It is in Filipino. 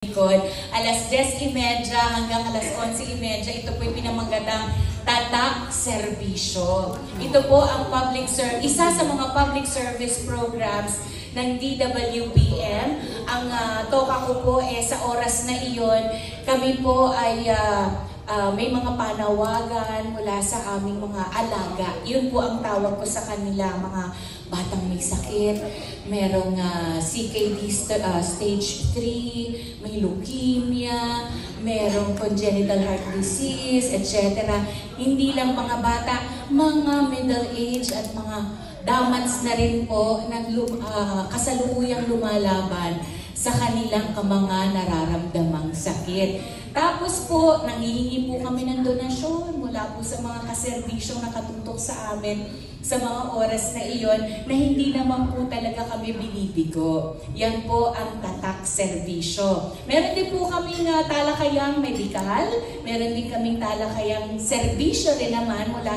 Alas 10:30 hanggang alas 11:30, ito po yung pinamagatang Tatak Serbisyo. Ito po ang isa sa mga public service programs ng DWBM. Ang toka ko po sa oras na iyon, kami po ay may mga panawagan mula sa aming mga alaga. Yun po ang tawag ko sa kanila, mga batang may sakit, merong CKD stage 3, may leukemia, merong congenital heart disease, etc. Hindi lang mga bata, mga middle age at mga damats na rin po na kasalukuyang lumalaban sa kanilang mga nararamdamang sakit. Tapos po, nanghihingi po kami ng donasyon mula po sa mga kaserbisyong nakatutok sa amin sa mga oras na iyon na hindi naman po talaga kami binibigo. Yan po ang Tatak Serbisyo. Meron din po kaming talakayang medikal, meron din kaming talakayang serbisyo rin naman mula